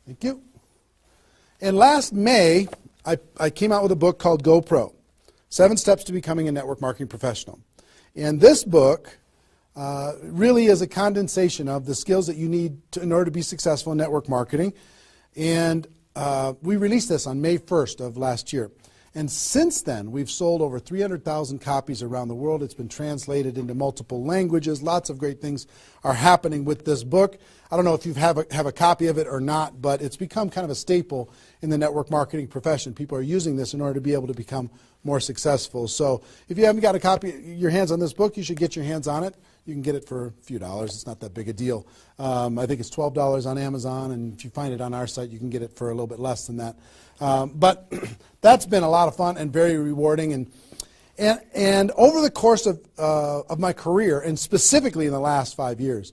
Thank you. And last May, I came out with a book called Go Pro, 7 Steps to Becoming a Network Marketing Professional. And this book really is a condensation of the skills that you need in order to be successful in network marketing. And we released this on May 1st of last year. And since then, we've sold over 300,000 copies around the world. It's been translated into multiple languages. Lots of great things are happening with this book. I don't know if you have a copy of it or not, but it's become kind of a staple in the network marketing profession. People are using this in order to be able to become more successful. So if you haven't got a copy, your hands on this book, you should get your hands on it. You can get it for a few dollars. It's not that big a deal. I think it's $12 on Amazon, and if you find it on our site, you can get it for a little bit less than that. But that's been a lot of fun and very rewarding. And over the course of my career, and specifically in the last 5 years,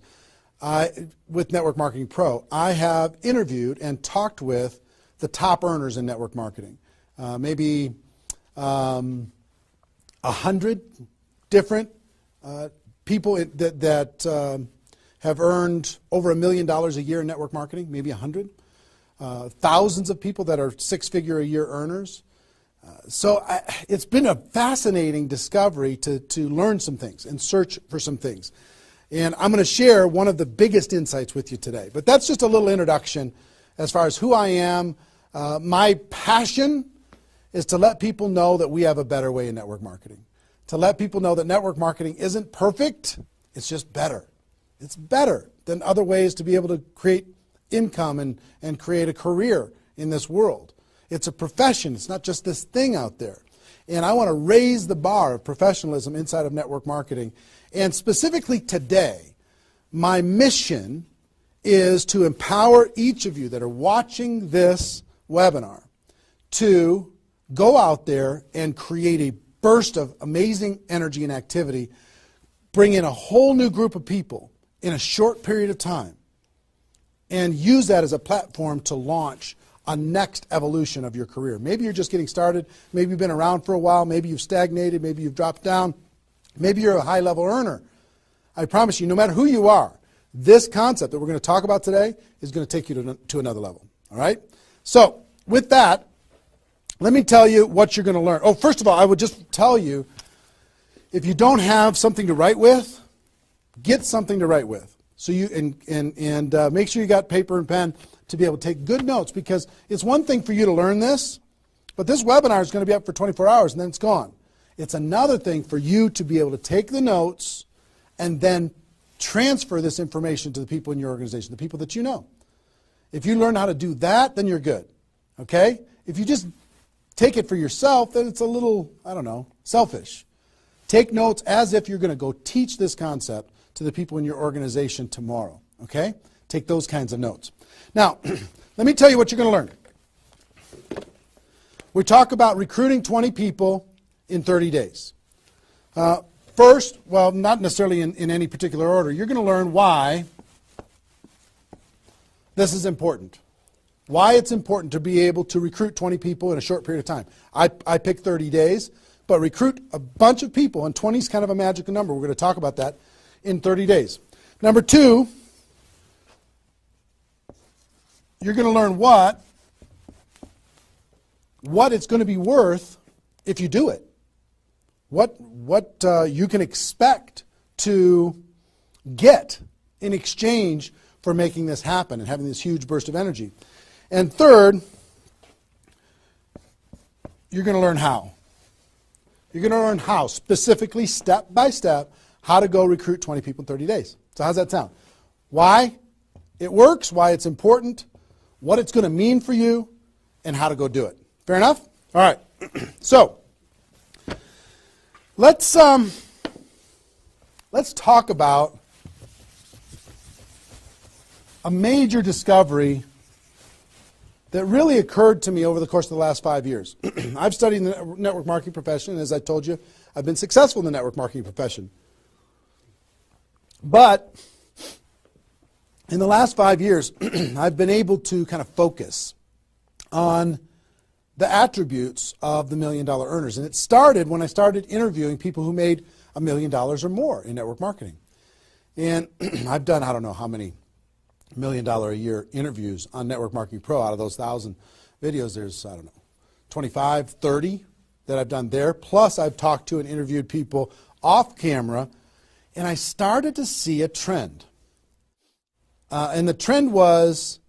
with Network Marketing Pro, I have interviewed and talked with the top earners in network marketing. Maybe 100 different people that have earned over $1 million a year in network marketing, maybe 100. Thousands of people that are 6-figure-a-year earners. So it's been a fascinating discovery to learn some things and search for some things. And I'm going to share one of the biggest insights with you today. But that's just a little introduction as far as who I am. My passion is to let people know that we have a better way in network marketing. To let people know that network marketing isn't perfect, it's just better. It's better than other ways to be able to create income and create a career in this world. It's a profession. It's not just this thing out there. And I want to raise the bar of professionalism inside of network marketing. And specifically today, my mission is to empower each of you that are watching this webinar to go out there and create a burst of amazing energy and activity, bring in a whole new group of people in a short period of time, and use that as a platform to launch a next evolution of your career. Maybe you're just getting started. Maybe you've been around for a while. Maybe you've stagnated. Maybe you've dropped down. Maybe you're a high-level earner. I promise you, no matter who you are, this concept that we're going to talk about today is going to take you to another level. All right? So with that, let me tell you what you're going to learn. Oh, first of all, I would just tell you, if you don't have something to write with, get something to write with. So you and make sure you got paper and pen to be able to take good notes, because it's one thing for you to learn this, but this webinar is going to be up for 24 hours and then it's gone. It's another thing for you to be able to take the notes and then transfer this information to the people in your organization, the people that you know. If you learn how to do that, then you're good. Okay? If you just take it for yourself, then it's a little, I don't know, selfish. Take notes as if you're going to go teach this concept to the people in your organization tomorrow. Okay? Take those kinds of notes. Now, let me tell you what you're going to learn. We talk about recruiting 20 people in 30 days. First, well, not necessarily in any particular order, you're going to learn why this is important. Why it's important to be able to recruit 20 people in a short period of time. I picked 30 days, but recruit a bunch of people, and 20 is kind of a magical number. We're going to talk about that in 30 days. Number two, you're going to learn what it's going to be worth if you do it. What you can expect to get in exchange for making this happen and having this huge burst of energy. And third, you're going to learn how. You're going to learn how, specifically, step by step, how to go recruit 20 people in 30 days. So how's that sound? Why it works, why it's important, what it's going to mean for you, and how to go do it. Fair enough? All right. So let's talk about a major discovery that really occurred to me over the course of the last 5 years. I've studied the network marketing profession, and as I told you, I've been successful in the network marketing profession. But in the last 5 years, I've been able to kind of focus on the attributes of the $1 million earners. And it started when I started interviewing people who made $1 million or more in network marketing. And I've done, I don't know how many million a year interviews on Network Marketing Pro. Out of those 1,000 videos, there's, I don't know, 25, 30 that I've done there. Plus, I've talked to and interviewed people off camera, and I started to see a trend. And the trend was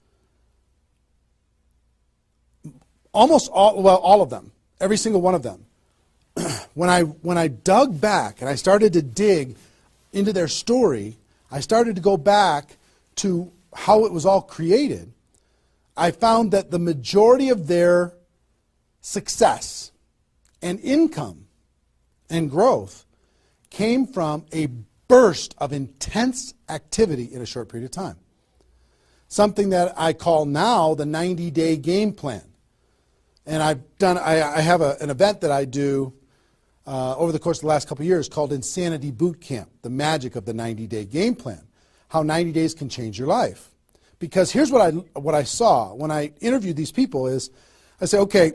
almost all of them, every single one of them. When I dug back and I started to dig into their story, I started to go back to how it was all created. I found that the majority of their success and income and growth came from a burst of intense activity in a short period of time. Something that I call now the 90-day game plan. And I have an event that I do over the course of the last couple of years called Insanity Boot Camp, the magic of the 90-day game plan, how 90 days can change your life. Because here's what I saw when I interviewed these people is, I said, okay,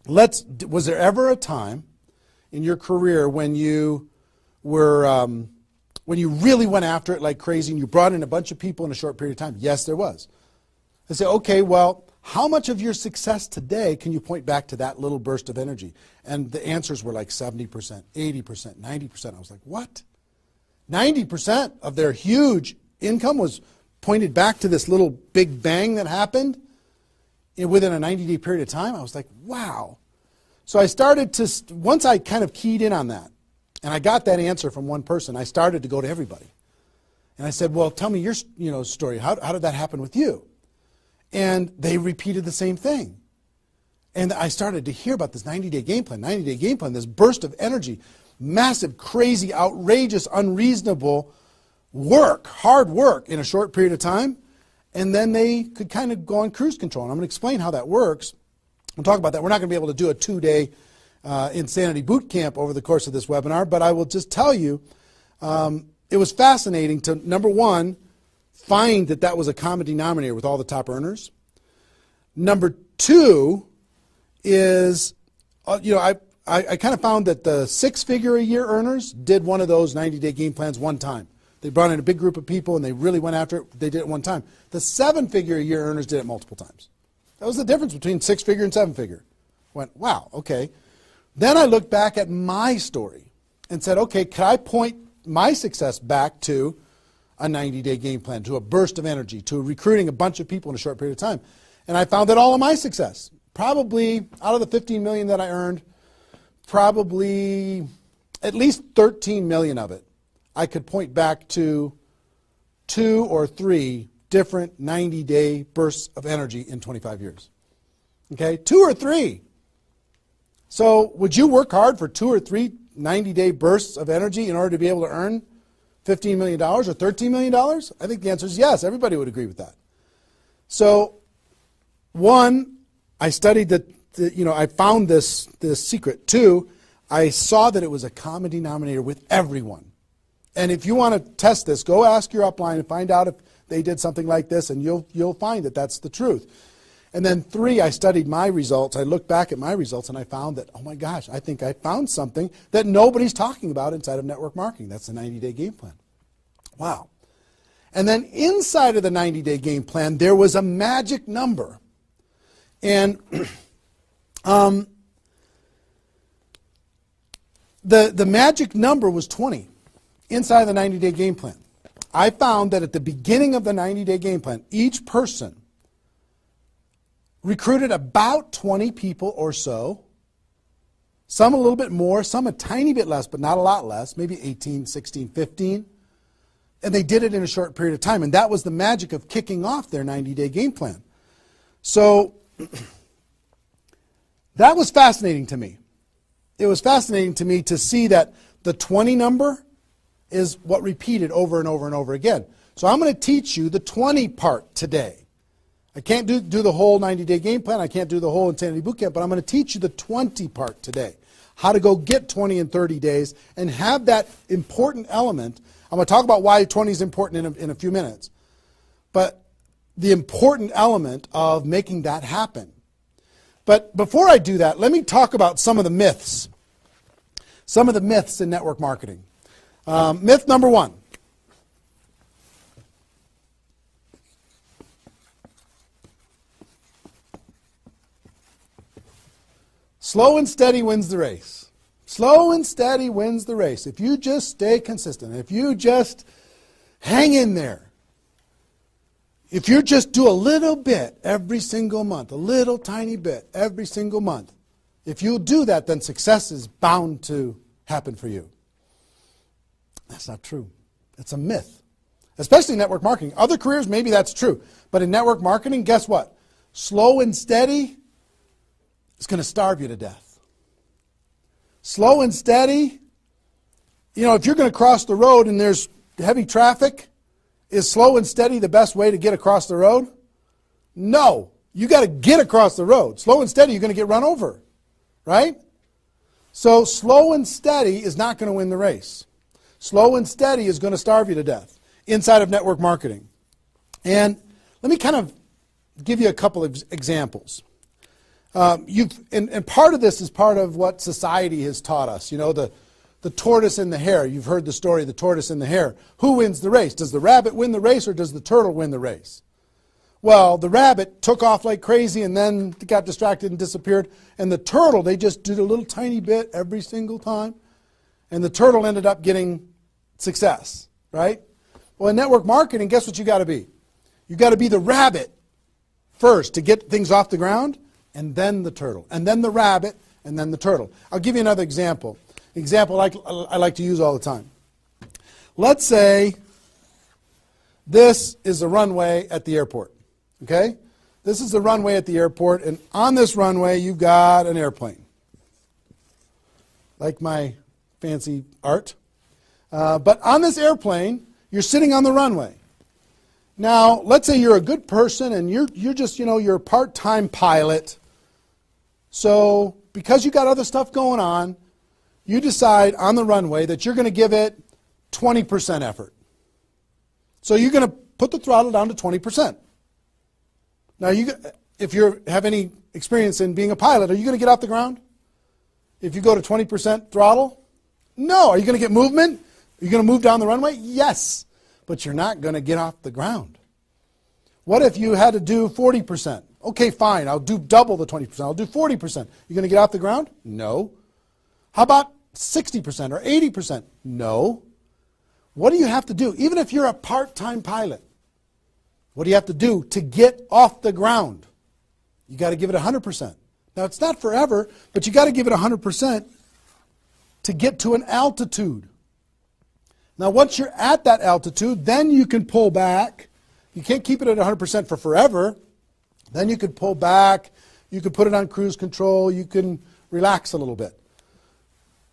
was there ever a time in your career when you were, when you really went after it like crazy and you brought in a bunch of people in a short period of time? Yes, there was. I said, okay, well, how much of your success today can you point back to that little burst of energy? And the answers were like 70%, 80%, 90%. I was like, what? 90% of their huge income was pointed back to this little big bang that happened within a 90-day period of time? I was like, wow. So I started to, once I kind of keyed in on that, and I got that answer from one person, I started to go to everybody. And I said, well, tell me your story. How did that happen with you? And they repeated the same thing. And I started to hear about this 90-day game plan, this burst of energy, massive, crazy, outrageous, unreasonable work, hard work in a short period of time. And then they could kind of go on cruise control. And I'm going to explain how that works. We'll talk about that. We're not going to be able to do a 2-day Insanity Boot Camp over the course of this webinar, but I will just tell you, it was fascinating to, number one, find that was a common denominator with all the top earners. Number two is, I kind of found that the 6-figure-a-year earners did one of those 90-day game plans one time. They brought in a big group of people and they really went after it. They did it one time. The 7-figure-a-year earners did it multiple times. That was the difference between 6-figure and 7-figure. Went, wow, okay. Then I looked back at my story and said, okay, can I point my success back to a 90-day game plan, to a burst of energy, to recruiting a bunch of people in a short period of time? And I found that all of my success, probably out of the 15 million that I earned, probably at least 13 million of it, I could point back to 2 or 3 different 90-day bursts of energy in 25 years. Okay, 2 or 3. So would you work hard for 2 or 3 90-day bursts of energy in order to be able to earn $15 million or $13 million? I think the answer is yes. Everybody would agree with that. So, one, I studied I found this secret. 2, I saw that it was a common denominator with everyone. And if you want to test this, go ask your upline and find out if they did something like this, and you'll find that that's the truth. And then 3, I studied my results. I looked back at my results, and I found that, oh my gosh, I think I found something that nobody's talking about inside of network marketing. That's the 90-day game plan. Wow. And then inside of the 90-day game plan, there was a magic number. And the magic number was 20 inside of the 90-day game plan. I found that at the beginning of the 90-day game plan, each person recruited about 20 people or so, some a little bit more, some a tiny bit less, but not a lot less, maybe 18, 16, 15. And they did it in a short period of time. And that was the magic of kicking off their 90-day game plan. So that was fascinating to me. It was fascinating to me to see that the 20 number is what repeated over and over and over again. So I'm going to teach you the 20 part today. I can't do the whole 90-day game plan. I can't do the whole Insanity Bootcamp, but I'm going to teach you the 20 part today. How to go get 20 in 30 days and have that important element. I'm going to talk about why 20 is important in a few minutes. But the important element of making that happen. But before I do that, let me talk about some of the myths. Some of the myths in network marketing. Myth number 1. Slow and steady wins the race. Slow and steady wins the race. If you just stay consistent, if you just hang in there, if you just do a little bit every single month, a little tiny bit every single month, if you do that, then success is bound to happen for you. That's not true. It's a myth, especially in network marketing. Other careers, maybe that's true. But in network marketing, guess what? Slow and steady is going to starve you to death. Slow and steady, if you're going to cross the road and there's heavy traffic, is slow and steady the best way to get across the road? No. You got to get across the road. Slow and steady, you're going to get run over. Right? So slow and steady is not going to win the race. Slow and steady is going to starve you to death inside of network marketing. And let me kind of give you a couple of examples. And part of this is part of what society has taught us. The tortoise and the hare. You've heard the story of the tortoise and the hare. Who wins the race? Does the rabbit win the race or does the turtle win the race? Well, the rabbit took off like crazy and then got distracted and disappeared. And the turtle, they just did a little tiny bit every single time. And the turtle ended up getting success, right? Well, in network marketing, guess what you got to be? You got to be the rabbit first to get things off the ground, and then the turtle, and then the rabbit, and then the turtle. I'll give you another example. Example I like to use all the time. Let's say this is the runway at the airport. Okay? This is the runway at the airport, and on this runway you've got an airplane. Like my fancy art. But on this airplane, you're sitting on the runway. Now, let's say you're a good person and you're just, you're a part-time pilot. So, because you got other stuff going on, you decide on the runway that you're going to give it 20% effort. So you're going to put the throttle down to 20%. Now, if you have any experience in being a pilot, are you going to get off the ground? If you go to 20% throttle? No. Are you going to get movement? Are you going to move down the runway? Yes. But you're not going to get off the ground. What if you had to do 40%? Okay, fine. I'll do double the 20%. I'll do 40%. You going to get off the ground? No. How about 60% or 80%? No. What do you have to do? Even if you're a part-time pilot, what do you have to do to get off the ground? You got to give it 100%. Now, it's not forever, but you got to give it 100% to get to an altitude. Now, once you're at that altitude, then you can pull back. You can't keep it at 100% for forever. Then you could pull back. You could put it on cruise control. You can relax a little bit.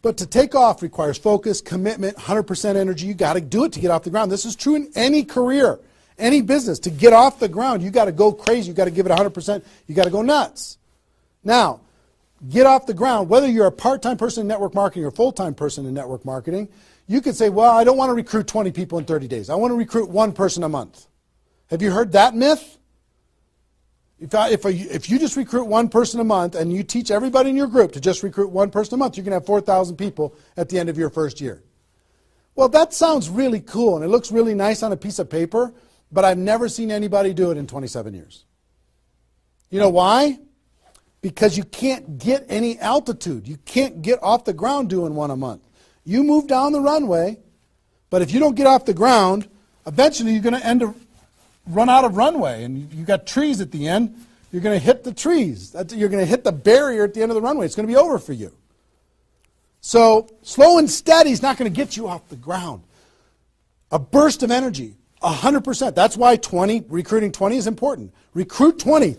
But to take off requires focus, commitment, 100% energy. You got to do it to get off the ground. This is true in any career, any business. To get off the ground, you got to go crazy. You got to give it 100%. You got to go nuts. Now, get off the ground. Whether you're a part-time person in network marketing or a full-time person in network marketing, you could say, well, I don't want to recruit 20 people in 30 days. I want to recruit one person a month. Have you heard that myth? If you just recruit one person a month and you teach everybody in your group to just recruit one person a month, you're going to have 4,000 people at the end of your first year. Well, that sounds really cool and it looks really nice on a piece of paper, but I've never seen anybody do it in 27 years. You know why? Because you can't get any altitude. You can't get off the ground doing one a month. You move down the runway, but if you don't get off the ground, eventually you're going to run out of runway, and you've got trees at the end. You're going to hit the trees. You're going to hit the barrier at the end of the runway. It's going to be over for you. So slow and steady is not going to get you off the ground. A burst of energy, 100%. That's why recruiting 20 is important. Recruit 20,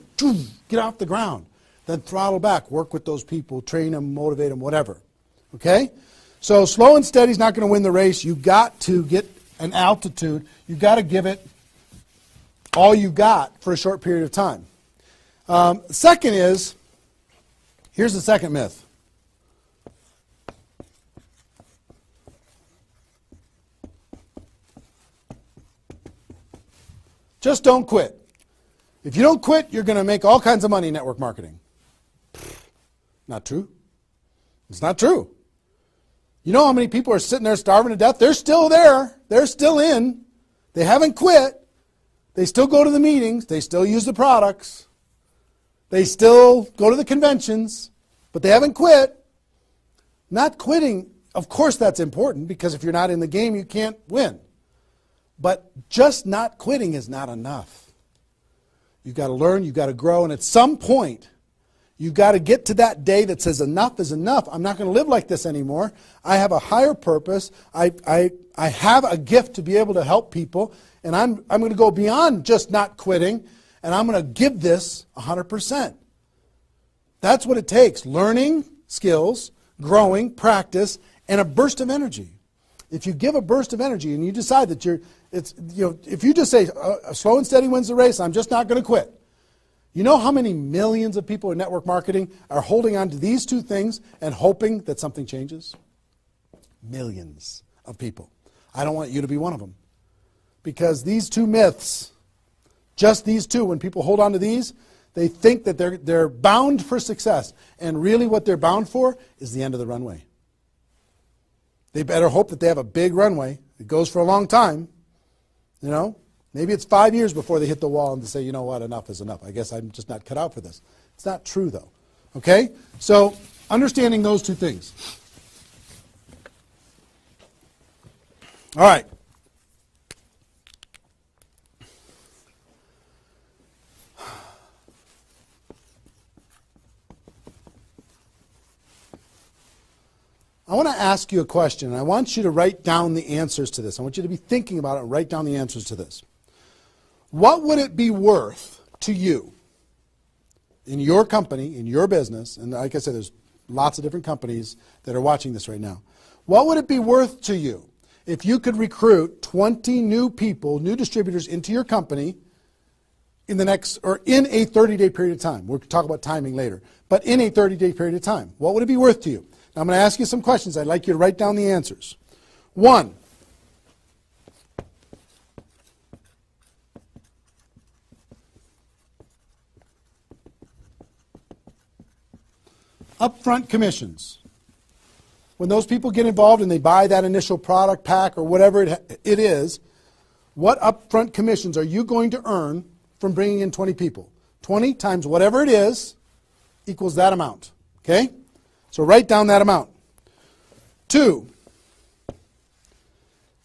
get off the ground. Then throttle back, work with those people, train them, motivate them, whatever. Okay? So slow and steady is not going to win the race. You've got to get an altitude. You've got to give it all you got for a short period of time. Second is, here's the second myth. Just don't quit. If you don't quit, you're going to make all kinds of money in network marketing. Not true. It's not true. You know how many people are sitting there starving to death? They're still there. They're still in. They haven't quit. They still go to the meetings. They still use the products. They still go to the conventions. but they haven't quit. Not quitting, of course that's important, because if you're not in the game, you can't win. But just not quitting is not enough. You've got to learn, you've got to grow, and at some point, you've got to get to that day that says enough is enough. I'm not going to live like this anymore. I have a higher purpose. I have a gift to be able to help people, and I'm going to go beyond just not quitting, and I'm going to give this 100%. That's what it takes. Learning skills, growing, practice, and a burst of energy. If you give a burst of energy and you decide that if you just say, slow and steady wins the race, I'm just not going to quit. You know how many millions of people in network marketing are holding on to these two things and hoping that something changes? Millions of people. I don't want you to be one of them. Because these two myths, just these two, when people hold on to these, they think that they're bound for success. And really what they're bound for is the end of the runway. They better hope that they have a big runway. It goes for a long time. You know, maybe it's 5 years before they hit the wall and they say, you know what, enough is enough. I guess I'm just not cut out for this. It's not true, though. Okay? So, understanding those two things. All right. I want to ask you a question, and I want you to write down the answers to this. I want you to be thinking about it and write down the answers to this. What would it be worth to you in your company, in your business, and like I said, there's lots of different companies that are watching this right now. What would it be worth to you if you could recruit 20 new people, new distributors into your company in a 30-day period of time? We'll talk about timing later, but in a 30-day period of time. What would it be worth to you? Now, I'm going to ask you some questions. I'd like you to write down the answers. 1, upfront commissions. When those people get involved and they buy that initial product pack or whatever it is, what upfront commissions are you going to earn from bringing in 20 people? 20 times whatever it is equals that amount. Okay? So write down that amount. 2,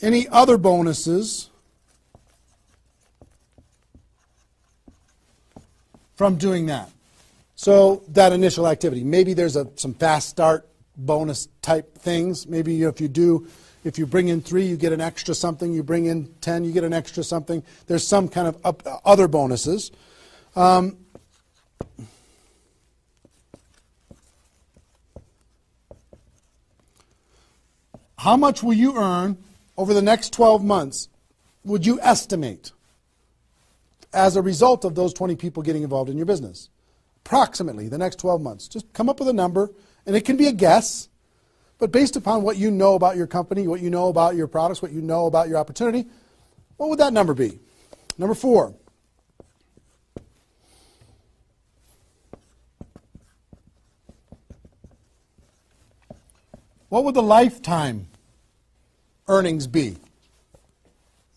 any other bonuses from doing that? So that initial activity. Maybe there's some fast start bonus type things. Maybe if you bring in 3, you get an extra something. You bring in 10, you get an extra something. There's some kind of other bonuses. How much will you earn over the next 12 months, would you estimate, as a result of those 20 people getting involved in your business? Approximately the next 12 months. Just come up with a number, and it can be a guess, but based upon what you know about your company, what you know about your products, what you know about your opportunity, what would that number be? Number 4. What would the lifetime earnings be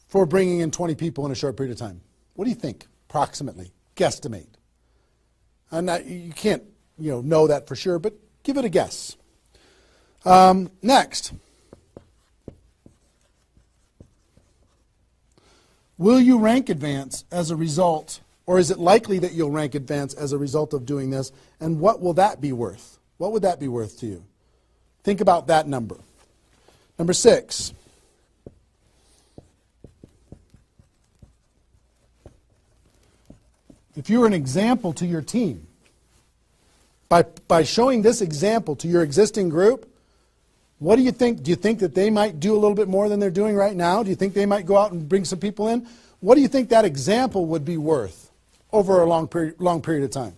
for bringing in 20 people in a short period of time? What do you think, approximately, guesstimate? You can't know that for sure, but give it a guess. Next. Will you rank advance as a result, or is it likely that you'll rank advance as a result of doing this, and what will that be worth? What would that be worth to you? Think about that number. Number 6. If you're an example to your team, by showing this example to your existing group, what do you think? Do you think that they might do a little bit more than they're doing right now? Do you think they might go out and bring some people in? What do you think that example would be worth over a long period of time?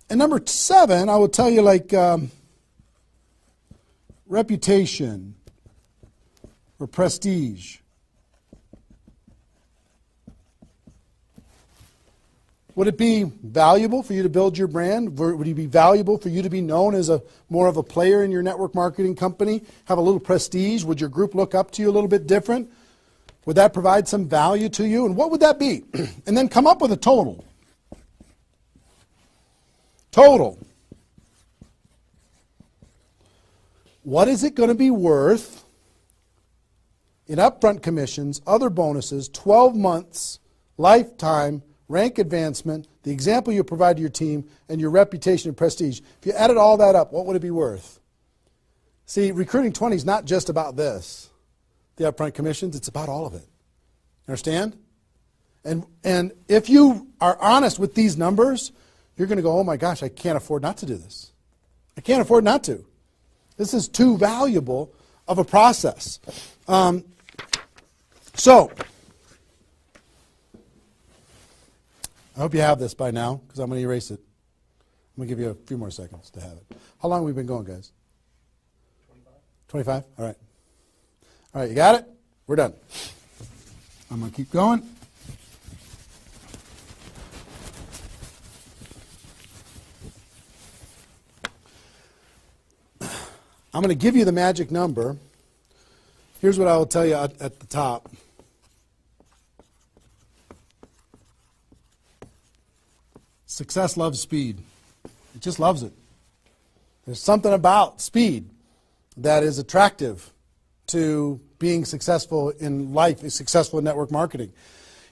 And number 7, I will tell you, like reputation or prestige. Would it be valuable for you to build your brand? Would it be valuable for you to be known as more of a player in your network marketing company? Have a little prestige? Would your group look up to you a little bit different? Would that provide some value to you? And what would that be? And then come up with a total. total. What is it going to be worth in upfront commissions, other bonuses, 12 months, lifetime, rank advancement, the example you provide to your team, and your reputation and prestige? If you added all that up, what would it be worth? See, Recruiting 20 is not just about this, the upfront commissions. It's about all of it. Understand? And if you are honest with these numbers, you're going to go, oh my gosh, I can't afford not to do this. I can't afford not to. This is too valuable of a process. So, I hope you have this by now, because I'm going to erase it. I'm going to give you a few more seconds to have it. How long have we been going, guys? 25? All right. All right, you got it? We're done. I'm going to keep going. I'm going to give you the magic number. Here's what I will tell you at the top. Success loves speed. It just loves it. There's something about speed that is attractive to being successful in life, is successful in network marketing.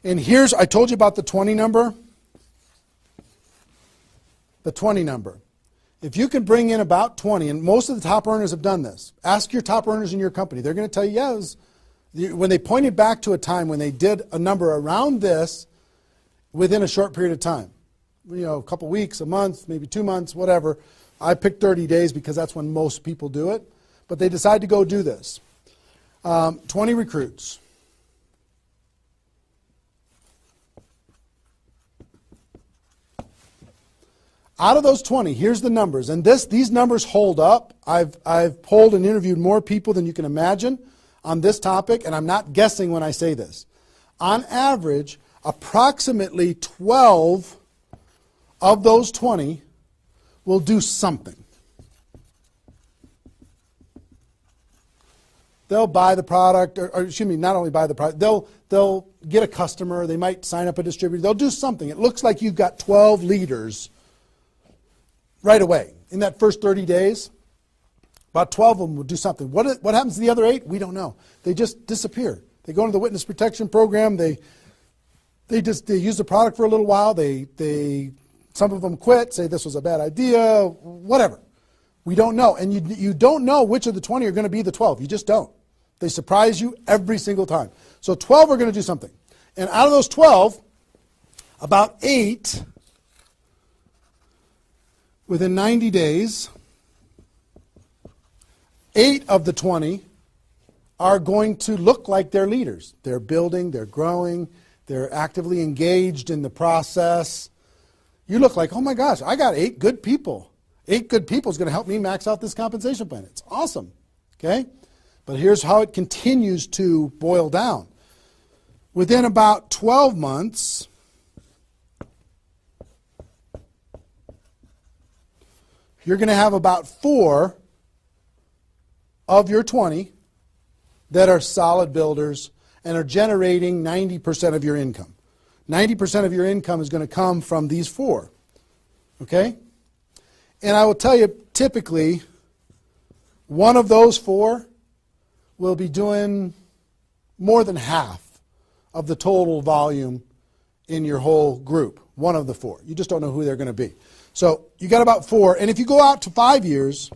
And here's, I told you about the 20 number. The 20 number. If you can bring in about 20, and most of the top earners have done this. Ask your top earners in your company. They're going to tell you, yes. When they pointed back to a time when they did a number around this within a short period of time. You know, a couple weeks, a month, maybe 2 months, whatever. I picked 30 days because that's when most people do it. But they decide to go do this. 20 recruits. Out of those 20, here's the numbers. And these numbers hold up. I've polled and interviewed more people than you can imagine on this topic, and I'm not guessing when I say this. On average, approximately 12 of those 20 will do something. They'll buy the product, or excuse me, not only buy the product, they'll get a customer, they might sign up a distributor, they'll do something. It looks like you've got 12 leaders right away. In that first 30 days, about 12 of them will do something. What happens to the other 8? We don't know. They just disappear. They go into the witness protection program, they use the product for a little while, some of them quit, say this was a bad idea, whatever. We don't know. And you don't know which of the 20 are going to be the 12. You just don't. They surprise you every single time. So 12 are going to do something. And out of those 12, about 8, within 90 days, 8 of the 20 are going to look like they're leaders. They're building, they're growing, they're actively engaged in the process. You look like, oh my gosh, I got 8 good people. 8 good people is going to help me max out this compensation plan. It's awesome. Okay? But here's how it continues to boil down. Within about 12 months, you're going to have about 4 of your 20 that are solid builders and are generating 90% of your income. 90% of your income is going to come from these 4. Okay? And I will tell you, typically, one of those 4 will be doing more than half of the total volume in your whole group. One of the 4. You just don't know who they're going to be. So you got about 4. And if you go out to 5 years,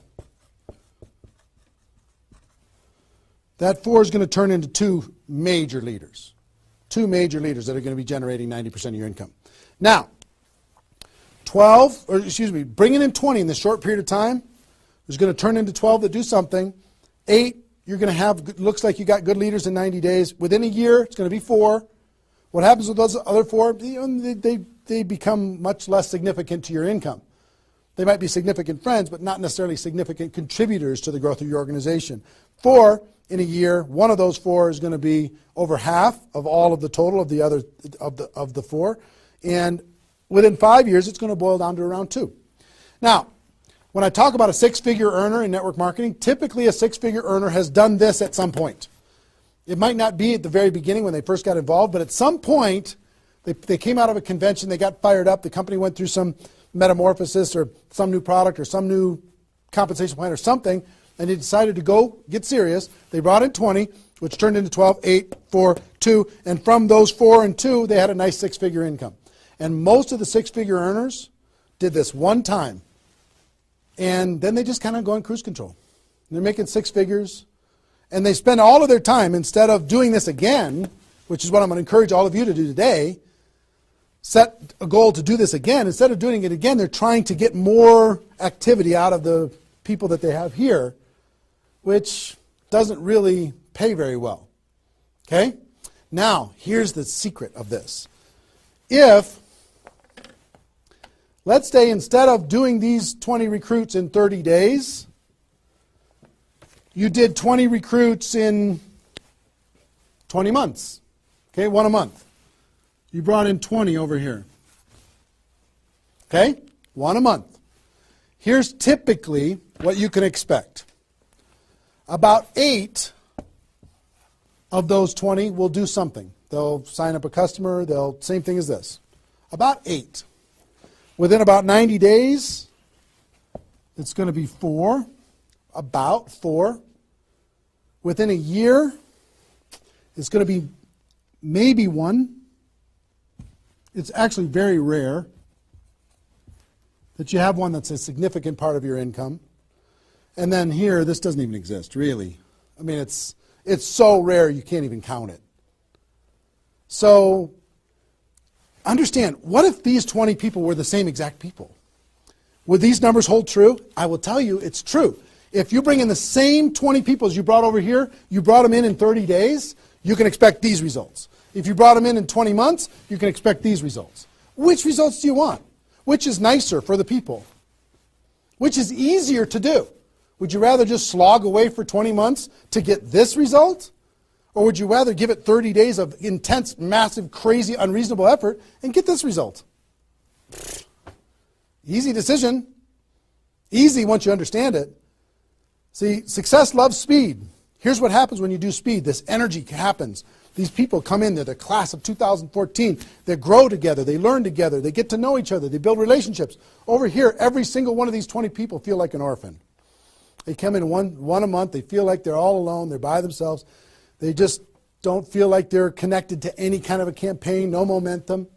that 4 is going to turn into 2 major leaders. 2 major leaders that are going to be generating 90% of your income. Now, bringing in 20 in this short period of time is going to turn into 12 that do something. 8, you're going to have, looks like you got good leaders in 90 days. Within a year, it's going to be 4. What happens with those other 4? They become much less significant to your income. They might be significant friends, but not necessarily significant contributors to the growth of your organization. 4, in a year, one of those 4 is going to be over half of all of the total of the other of the 4. And within 5 years, it's going to boil down to around 2. Now, when I talk about a 6-figure earner in network marketing, typically a 6-figure earner has done this at some point. It might not be at the very beginning when they first got involved, but at some point, they came out of a convention, they got fired up, the company went through some metamorphosis or some new product or some new compensation plan or something, and they decided to go get serious. They brought in 20, which turned into 12, 8, 4, 2, and from those 4 and 2, they had a nice six-figure income. And most of the six-figure earners did this one time, and then they just kind of go on cruise control. They're making six figures, and they spend all of their time, instead of doing this again, which is what I'm going to encourage all of you to do today, set a goal to do this again. Instead of doing it again, they're trying to get more activity out of the people that they have here, which doesn't really pay very well. Okay? Now, here's the secret of this. If, let's say instead of doing these 20 recruits in 30 days, you did 20 recruits in 20 months. Okay, one a month. You brought in 20 over here. Okay, one a month. Here's typically what you can expect. About 8 of those 20 will do something. They'll sign up a customer. Same thing as this. About 8. Within about 90 days, it's going to be 4. About 4. Within a year, it's going to be maybe 1. It's actually very rare that you have one that's a significant part of your income. And then here, this doesn't even exist, really. I mean, it's so rare you can't even count it. So understand, what if these 20 people were the same exact people? Would these numbers hold true? I will tell you it's true. If you bring in the same 20 people as you brought over here, you brought them in 30 days, you can expect these results. If you brought them in 20 months, you can expect these results. Which results do you want? Which is nicer for the people? Which is easier to do? Would you rather just slog away for 20 months to get this result? Or would you rather give it 30 days of intense, massive, crazy, unreasonable effort and get this result? Easy decision. Easy once you understand it. See, success loves speed. Here's what happens when you do speed. This energy happens. These people come in, they're the class of 2014. They grow together, they learn together, they get to know each other, they build relationships. Over here, every single one of these 20 people feel like an orphan. They come in one a month, they feel like they're all alone, they're by themselves. They just don't feel like they're connected to any kind of a campaign, no momentum.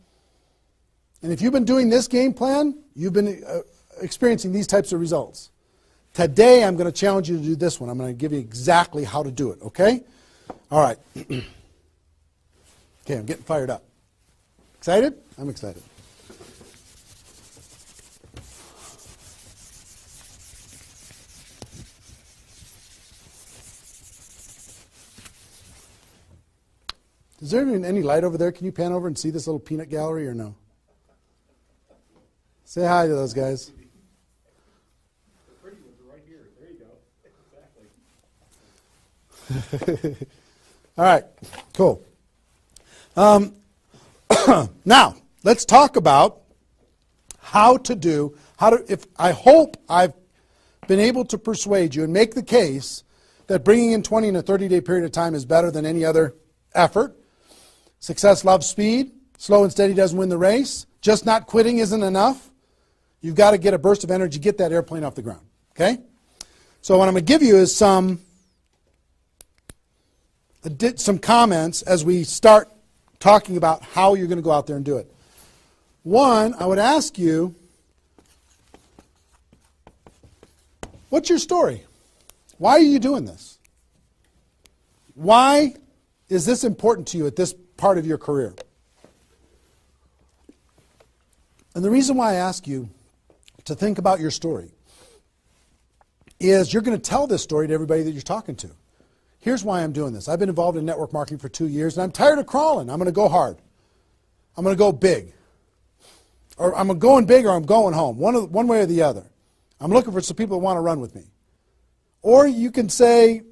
And if you've been doing this game plan, you've been experiencing these types of results. Today, I'm going to challenge you to do this one. I'm going to give you exactly how to do it, okay? All right. Okay, I'm getting fired up. Excited? I'm excited. Is there even any light over there? Can you pan over and see this little peanut gallery or no? Say hi to those guys. The pretty ones are right here. There you go. Exactly. All right, cool. Now, let's talk about I hope I've been able to persuade you and make the case that bringing in 20 in a 30-day period of time is better than any other effort. Success loves speed. Slow and steady doesn't win the race. Just not quitting isn't enough. You've got to get a burst of energy, get that airplane off the ground. Okay? So what I'm going to give you is some comments as we start talking about how you're going to go out there and do it. One, I would ask you, what's your story? Why are you doing this? Why is this important to you at this part of your career? And the reason why I ask you to think about your story is you're going to tell this story to everybody that you're talking to. Here's why I'm doing this. I've been involved in network marketing for 2 years, and I'm tired of crawling. I'm going to go hard. I'm going to go big. Or I'm going big or I'm going home, one way or the other. I'm looking for some people that want to run with me. Or you can say,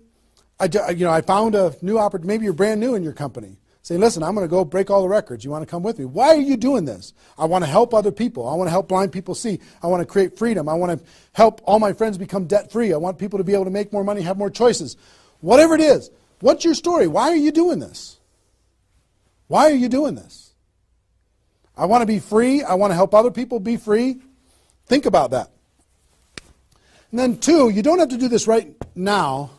I found a new opportunity. Maybe you're brand new in your company. Say, listen, I'm going to go break all the records. You want to come with me? Why are you doing this? I want to help other people. I want to help blind people see. I want to create freedom. I want to help all my friends become debt-free. I want people to be able to make more money, have more choices. Whatever it is, what's your story? Why are you doing this? Why are you doing this? I want to be free. I want to help other people be free. think about that. And then 2, you don't have to do this right now.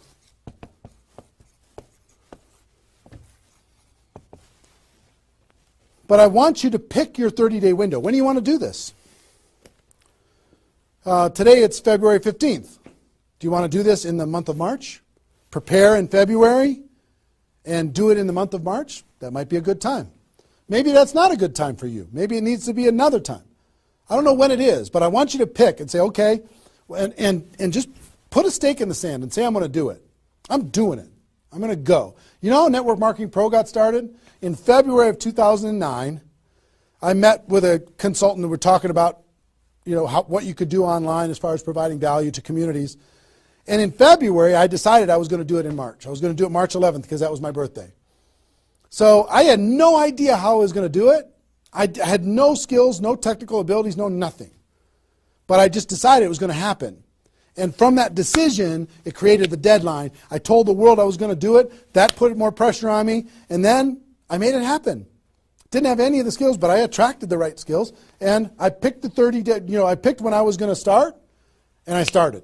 But I want you to pick your 30-day window. When do you want to do this? Today it's February 15th. Do you want to do this in the month of March? Prepare in February and do it in the month of March? That might be a good time. Maybe that's not a good time for you. Maybe it needs to be another time. I don't know when it is, but I want you to pick and say, okay, and just put a stake in the sand and say, I'm going to do it. I'm doing it. I'm going to go. You know how Network Marketing Pro got started? In February of 2009, I met with a consultant and we're talking about, what you could do online as far as providing value to communities. And in February, I decided I was going to do it in March. I was going to do it March 11th because that was my birthday. So I had no idea how I was going to do it. I had no skills, no technical abilities, no nothing. But I just decided it was going to happen. And from that decision, it created the deadline. I told the world I was going to do it. That put more pressure on me. And then I made it happen. Didn't have any of the skills, but I attracted the right skills. And I picked the 30-day, I picked when I was going to start, and I started.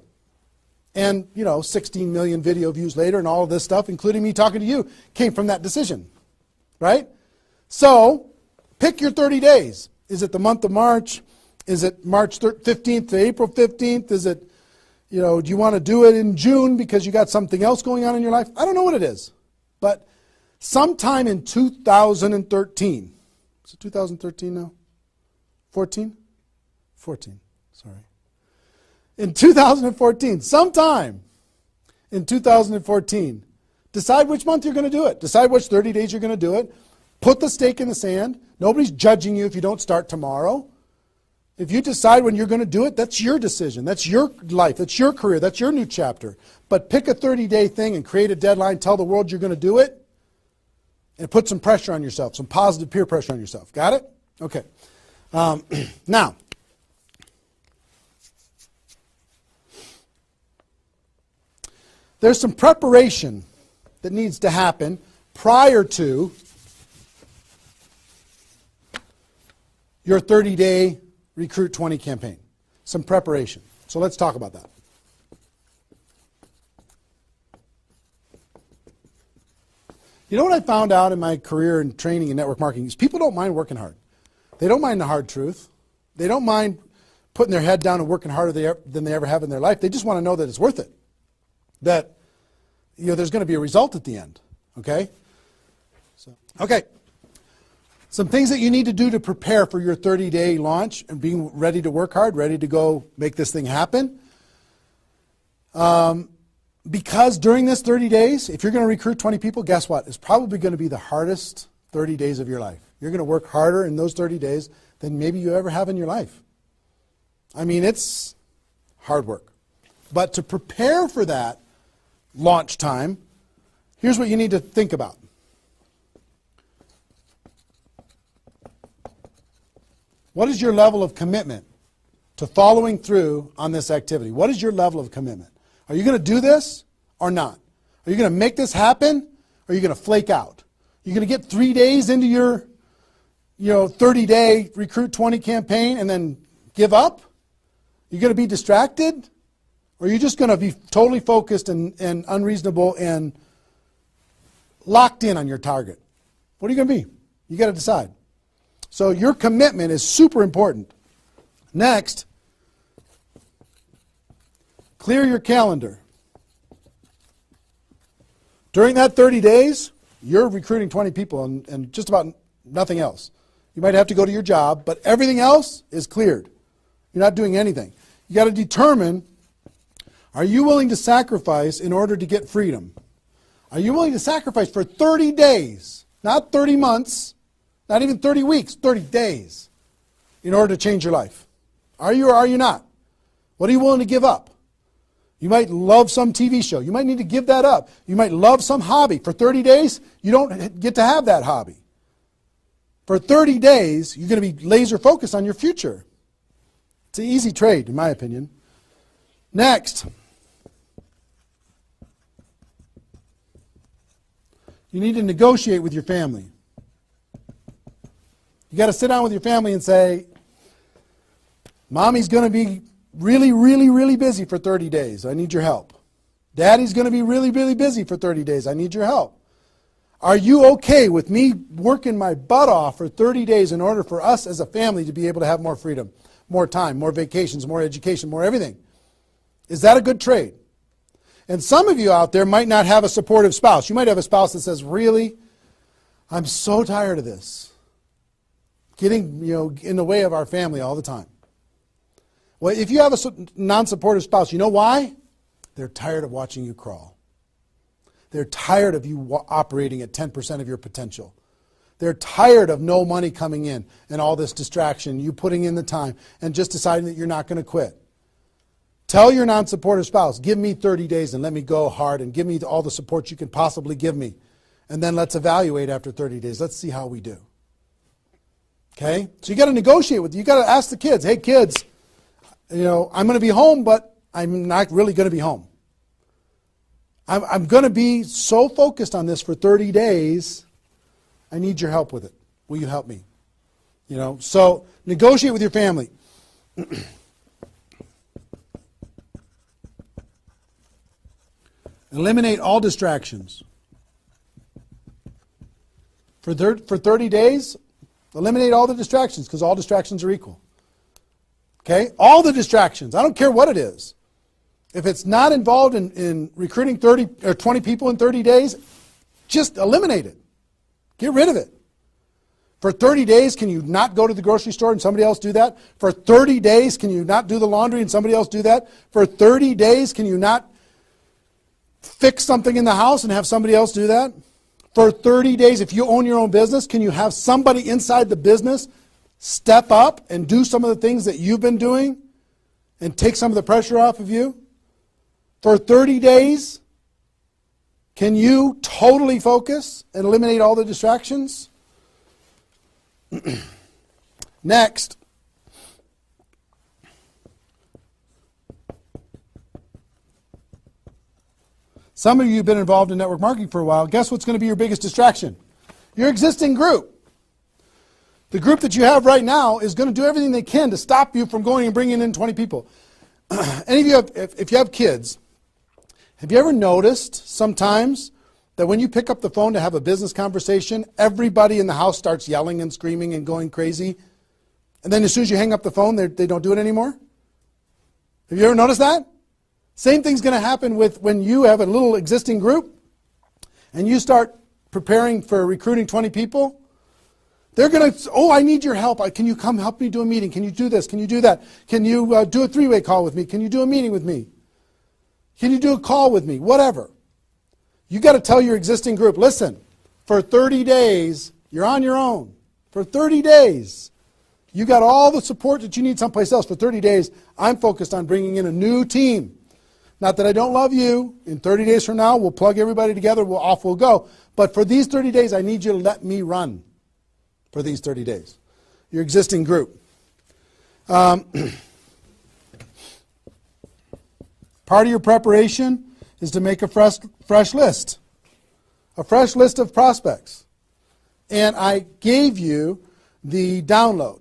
And, 16 million video views later and all of this stuff, including me talking to you, came from that decision. Right? So, pick your 30 days. Is it the month of March? Is it March 15th to April 15th? Is it, do you want to do it in June because you got something else going on in your life? I don't know what it is. But sometime in 2013, is it 2013 now? 14? 14, sorry. In 2014, sometime in 2014, decide which month you're going to do it. Decide which 30 days you're going to do it. Put the stake in the sand. Nobody's judging you if you don't start tomorrow. If you decide when you're going to do it, that's your decision. That's your life. That's your career. That's your new chapter. But pick a 30-day thing and create a deadline. Tell the world you're going to do it. And put some pressure on yourself, some positive peer pressure on yourself. Got it? Okay. Now, there's some preparation that needs to happen prior to your 30-day Recruit 20 campaign. Some preparation. So let's talk about that. You know what I found out in my career in training in network marketing is people don't mind working hard. They don't mind the hard truth. They don't mind putting their head down and working harder than they ever have in their life. They just want to know that it's worth it. That there's going to be a result at the end. Okay? Okay. Some things that you need to do to prepare for your 30-day launch and being ready to work hard, ready to go make this thing happen. Because during this 30 days, if you're going to recruit 20 people, guess what? It's probably going to be the hardest 30 days of your life. You're going to work harder in those 30 days than maybe you ever have in your life. I mean, it's hard work. But to prepare for that launch time, here's what you need to think about. What is your level of commitment to following through on this activity? What is your level of commitment? Are you going to do this or not? Are you going to make this happen or are you going to flake out? Are you going to get 3 days into your 30-day Recruit 20 campaign and then give up? Are you going to be distracted? Or are you just going to be totally focused and unreasonable and locked in on your target? What are you going to be? You got to decide. So your commitment is super important. Next, clear your calendar. During that 30 days, you're recruiting 20 people and just about nothing else. You might have to go to your job, but everything else is cleared. You're not doing anything. You got to determine, are you willing to sacrifice in order to get freedom? Are you willing to sacrifice for 30 days, not 30 months, not even 30 weeks, 30 days, in order to change your life? Are you or are you not? What are you willing to give up? You might love some TV show. You might need to give that up. You might love some hobby. For 30 days, you don't get to have that hobby. For 30 days, you're going to be laser focused on your future. It's an easy trade, in my opinion. Next, you need to negotiate with your family. You got to sit down with your family and say, Mommy's going to be really, really, really busy for 30 days. I need your help. Daddy's going to be really, really busy for 30 days. I need your help. Are you okay with me working my butt off for 30 days in order for us as a family to be able to have more freedom, more time, more vacations, more education, more everything? Is that a good trade? And some of you out there might not have a supportive spouse. You might have a spouse that says, really, I'm so tired of this. Getting, in the way of our family all the time. Well, if you have a non-supportive spouse, you know why? They're tired of watching you crawl. They're tired of you operating at 10% of your potential. They're tired of no money coming in and all this distraction, you putting in the time and just deciding that you're not going to quit. Tell your non-supportive spouse, give me 30 days and let me go hard and give me all the support you can possibly give me. And then let's evaluate after 30 days. Let's see how we do. Okay? So you got to negotiate with, you got to ask the kids, hey kids, I'm going to be home, but I'm not really going to be home. I'm going to be so focused on this for 30 days, I need your help with it. Will you help me? So negotiate with your family. Eliminate all distractions. For 30 days, eliminate all the distractions because all distractions are equal. Okay? All the distractions. I don't care what it is. If it's not involved in recruiting 30 or 20 people in 30 days, just eliminate it. Get rid of it. For 30 days, can you not go to the grocery store and somebody else do that? For 30 days, can you not do the laundry and somebody else do that? For 30 days, can you not fix something in the house and have somebody else do that? For 30 days, if you own your own business, can you have somebody inside the business step up and do some of the things that you've been doing and take some of the pressure off of you? For 30 days, can you totally focus and eliminate all the distractions? Next. Some of you have been involved in network marketing for a while. Guess what's going to be your biggest distraction? Your existing group. The group that you have right now is going to do everything they can to stop you from going and bringing in 20 people. Any of you, if you have kids, have you ever noticed sometimes that when you pick up the phone to have a business conversation, everybody in the house starts yelling and screaming and going crazy? And then as soon as you hang up the phone, they don't do it anymore? Have you ever noticed that? Same thing's going to happen with when you have a little existing group and you start preparing for recruiting 20 people. They're going to, I need your help. Can you come help me do a meeting? Can you do this? Can you do that? Can you do a three-way call with me? Can you do a meeting with me? Can you do a call with me? Whatever. You got to tell your existing group, listen, for 30 days, you're on your own. For 30 days, you got all the support that you need someplace else. For 30 days, I'm focused on bringing in a new team. Not that I don't love you. In 30 days from now, we'll plug everybody together, off we'll go. But for these 30 days, I need you to let me run for these 30 days. Your existing group. Part of your preparation is to make a fresh list. A fresh list of prospects. And I gave you the download,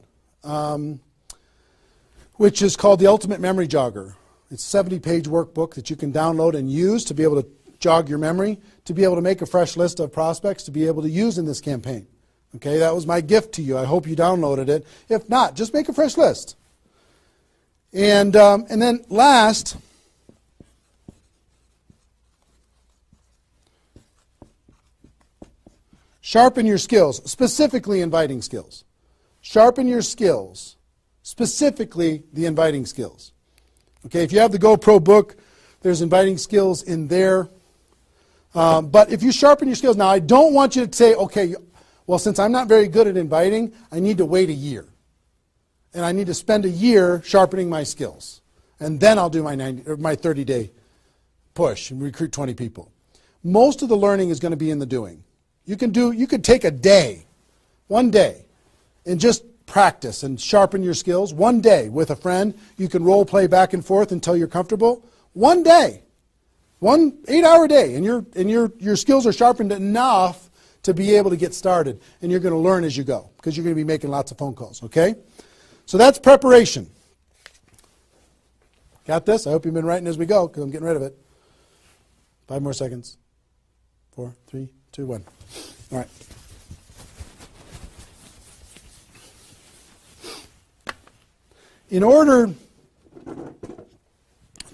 which is called the Ultimate Memory Jogger. It's a 70-page workbook that you can download and use to be able to jog your memory, to be able to make a fresh list of prospects to be able to use in this campaign. Okay, that was my gift to you. I hope you downloaded it. If not, just make a fresh list. And then last, sharpen your skills, specifically inviting skills. Sharpen your skills, specifically the inviting skills. Okay, if you have the GoPro book, there's inviting skills in there. But if you sharpen your skills, now I don't want you to say, okay, well, since I'm not very good at inviting, I need to wait a year. And I need to spend a year sharpening my skills. And then I'll do my 30-day push and recruit 20 people. Most of the learning is going to be in the doing. You could take a day, one day, and just practice and sharpen your skills. One day with a friend, you can role play back and forth until you're comfortable. One day, 1 8-hour day, and your skills are sharpened enough to be able to get started, and you're going to learn as you go because you're going to be making lots of phone calls, okay? So that's preparation. Got this? I hope you've been writing as we go because I'm getting rid of it. 5 more seconds. 4, 3, 2, 1. All right. In order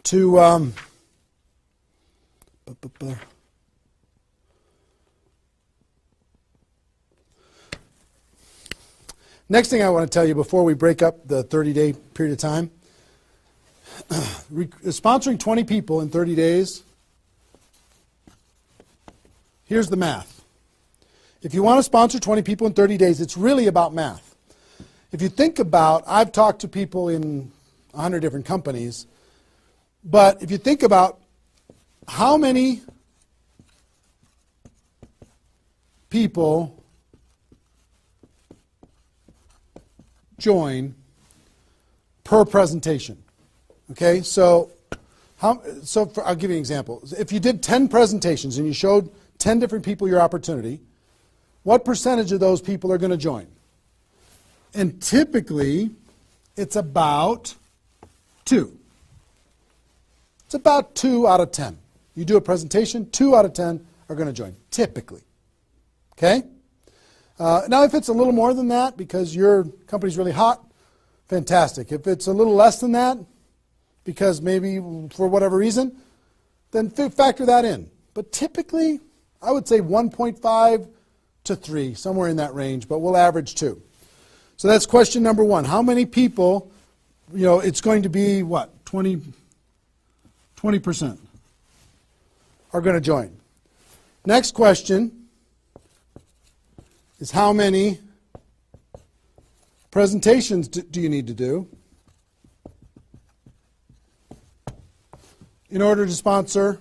to next thing I want to tell you before we break up the 30-day period of time, sponsoring 20 people in 30 days, here's the math. If you want to sponsor 20 people in 30 days, it's really about math. If you think about, I've talked to people in 100 different companies, but if you think about how many people join per presentation. Okay, so I'll give you an example. If you did 10 presentations and you showed 10 different people your opportunity, what percentage of those people are going to join? And typically, it's about 2. It's about 2 out of 10. You do a presentation, 2 out of 10 are going to join, typically. Okay? Now, if it's a little more than that because your company's really hot, fantastic. If it's a little less than that, because maybe for whatever reason, then factor that in. But typically, I would say 1.5 to 3, somewhere in that range, but we'll average 2. So that's question number 1. How many people, it's going to be what, 20% are going to join. Next question is how many presentations do you need to do in order to sponsor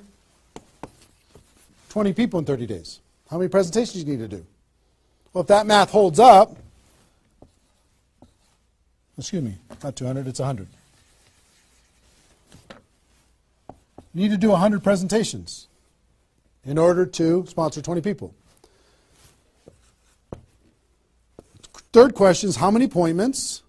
20 people in 30 days? How many presentations do you need to do? Well, if that math holds up, excuse me, not 200, it's 100. You need to do 100 presentations in order to sponsor 20 people. Third question is how many appointments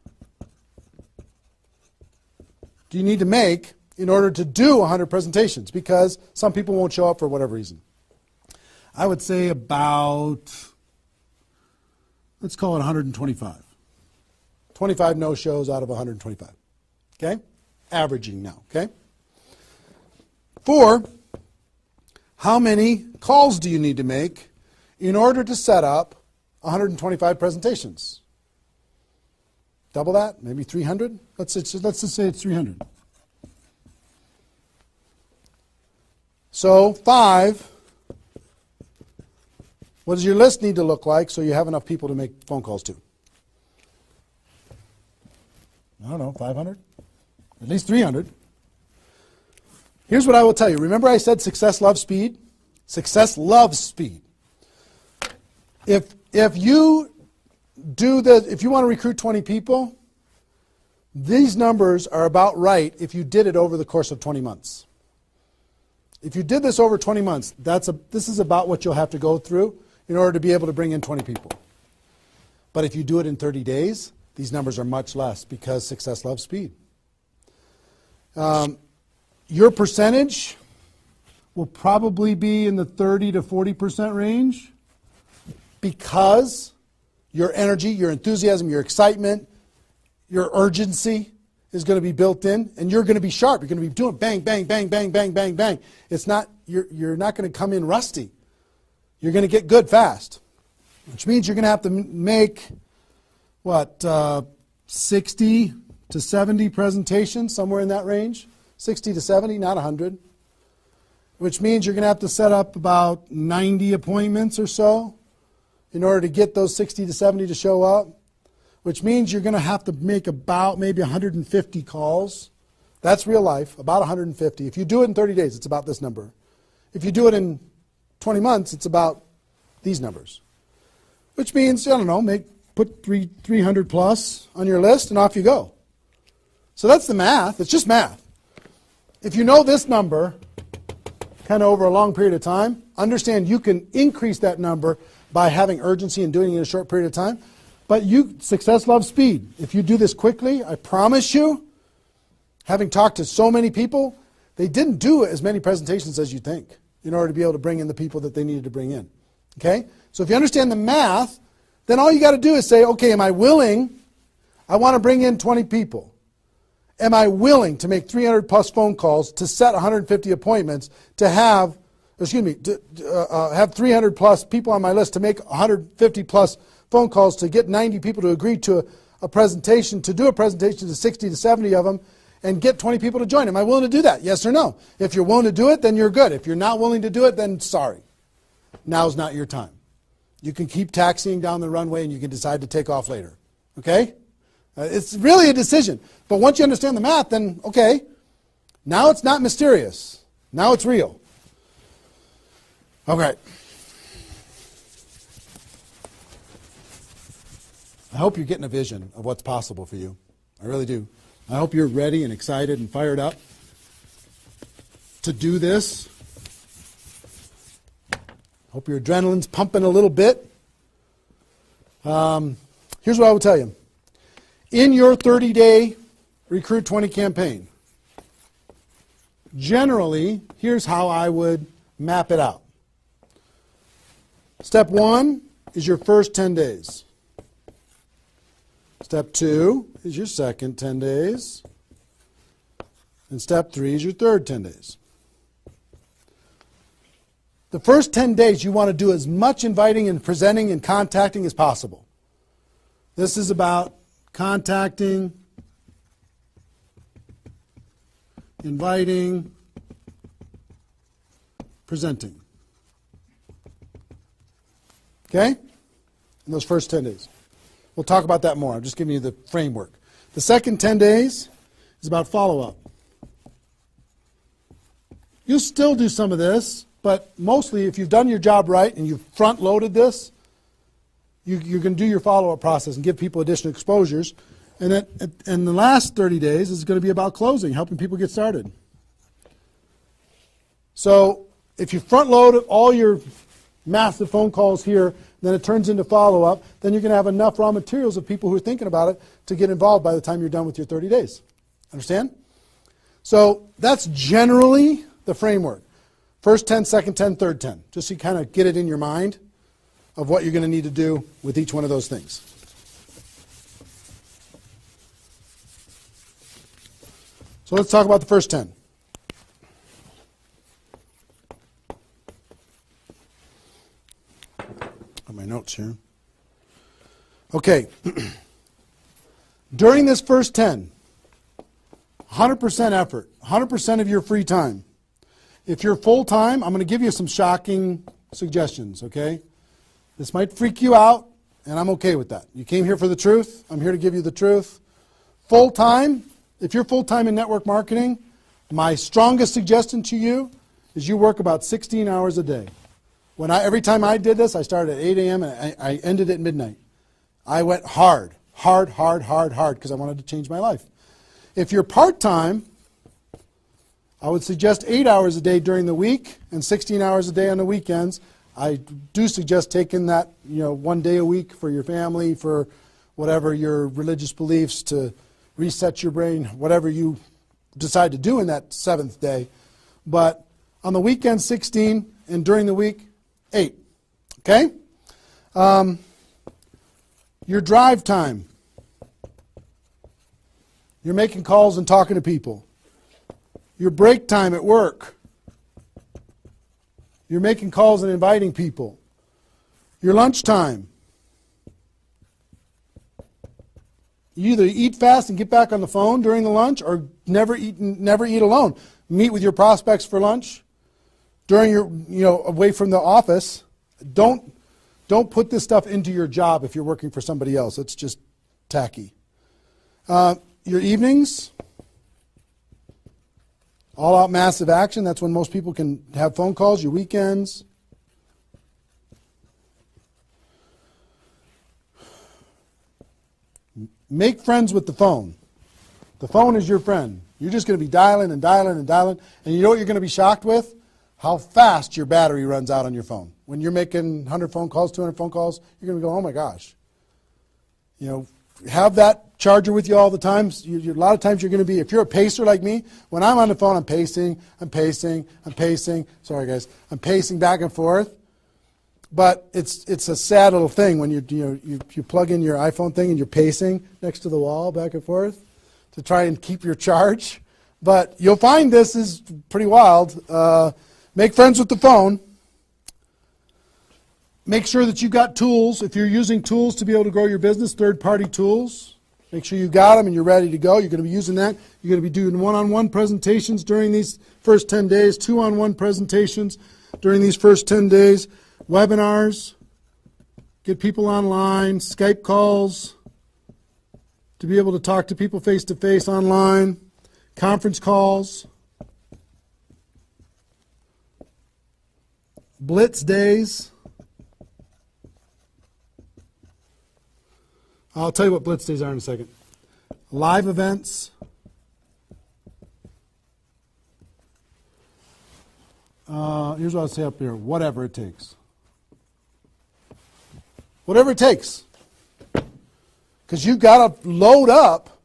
do you need to make in order to do 100 presentations? Because some people won't show up for whatever reason. I would say about, let's call it 125. 25 no-shows out of 125. Okay? Averaging now. Okay? 4, how many calls do you need to make in order to set up 125 presentations? Double that? Maybe 300? Let's just say it's 300. So 5, what does your list need to look like so you have enough people to make phone calls to? I don't know, 500? At least 300. Here's what I will tell you. Remember I said success loves speed? Success loves speed. If you want to recruit 20 people, these numbers are about right if you did it over the course of 20 months. If you did this over 20 months, this is about what you'll have to go through in order to be able to bring in 20 people. But if you do it in 30 days, these numbers are much less because success loves speed. Your percentage will probably be in the 30 to 40% range because your energy, your enthusiasm, your excitement, your urgency is going to be built in, and you're going to be sharp. You're going to be doing bang, bang, bang, bang, bang, bang, bang. It's not, you're not going to come in rusty. You're going to get good fast, which means you're going to have to make, 60 to 70 presentations, somewhere in that range. 60 to 70, not 100. Which means you're going to have to set up about 90 appointments or so in order to get those 60 to 70 to show up. Which means you're going to have to make about maybe 150 calls. That's real life, about 150. If you do it in 30 days, it's about this number. If you do it in 20 months, it's about these numbers. Which means, put 300 plus on your list and off you go. So that's the math. It's just math. If you know this number, kind of over a long period of time, understand you can increase that number by having urgency and doing it in a short period of time. But success loves speed. If you do this quickly, I promise you, having talked to so many people, they didn't do as many presentations as you think in order to be able to bring in the people that they needed to bring in. Okay? So if you understand the math, then all you got to do is say, okay, am I willing? I want to bring in 20 people. Am I willing to make 300 plus phone calls to set 150 appointments to have, have 300 plus people on my list to make 150 plus phone calls to get 90 people to agree to a presentation, to do a presentation to 60 to 70 of them, and get 20 people to join. Am I willing to do that? Yes or no? If you're willing to do it, then you're good. If you're not willing to do it, then sorry. Now's not your time. You can keep taxiing down the runway and you can decide to take off later. Okay? It's really a decision. But once you understand the math, then okay, now it's not mysterious. Now it's real. Okay. I hope you're getting a vision of what's possible for you. I really do. I hope you're ready and excited and fired up to do this. Hope your adrenaline's pumping a little bit. Here's what I will tell you. In your 30-day Recruit 20 campaign, generally, here's how I would map it out. Step 1 is your first 10 days. Step 2 is your second 10 days. And step 3 is your third 10 days. The first 10 days you want to do as much inviting and presenting and contacting as possible. This is about contacting, inviting, presenting. Okay? In those first 10 days. We'll talk about that more. I'm just giving you the framework. The second 10 days is about follow-up. You'll still do some of this, but mostly if you've done your job right and you've front-loaded this, you're going to do your follow-up process and give people additional exposures. And then the last 30 days is going to be about closing, helping people get started. So if you front-load all your massive phone calls here, then it turns into follow-up, then you're going to have enough raw materials of people who are thinking about it to get involved by the time you're done with your 30 days. Understand? So that's generally the framework. First 10, second 10, third 10. Just so you kind of get it in your mind of what you're going to need to do with each one of those things. So let's talk about the first 10. My notes here. Okay. During this first 10, 100% effort, 100% of your free time. If you're full-time, I'm going to give you some shocking suggestions, okay? This might freak you out, and I'm okay with that. You came here for the truth. I'm here to give you the truth. Full-time, if you're full-time in network marketing, my strongest suggestion to you is you work about 16 hours a day. Every time I did this, I started at 8 a.m. and I ended at midnight. I went hard, because I wanted to change my life. If you're part-time, I would suggest 8 hours a day during the week and 16 hours a day on the weekends. I do suggest taking that, 1 day a week for your family, for whatever your religious beliefs, to reset your brain, whatever you decide to do in that 7th day. But on the weekend, 16, and during the week, 8. Okay? Your drive time. You're making calls and talking to people. Your break time at work. You're making calls and inviting people. Your lunch time. You either eat fast and get back on the phone during the lunch, or never eat alone. Meet with your prospects for lunch. During your, away from the office. Don't put this stuff into your job if you're working for somebody else. It's just tacky. Your evenings, all out massive action. That's when most people can have phone calls. Your weekends. Make friends with the phone. The phone is your friend. You're just going to be dialing and dialing and dialing. And you know what you're going to be shocked with? How fast your battery runs out on your phone. When you're making 100 phone calls, 200 phone calls, you're going to go, oh my gosh. have that charger with you all the time. A lot of times you're going to be, if you're a pacer like me, when I'm on the phone, I'm pacing. Sorry, guys. I'm pacing back and forth. But it's a sad little thing when you plug in your iPhone thing and you're pacing next to the wall back and forth to try and keep your charge. But you'll find this is pretty wild. Make friends with the phone. Make sure that you've got tools. If you're using tools to be able to grow your business, third-party tools, make sure you've got them and you're ready to go. You're going to be using that. You're going to be doing one-on-one presentations during these first 10 days, two-on-one presentations during these first 10 days, webinars, get people online, Skype calls, to be able to talk to people face-to-face online, conference calls, blitz days. I'll tell you what blitz days are in a second. Live events. Here's what I'll say up here. Whatever it takes. Whatever it takes. Because you've got to load up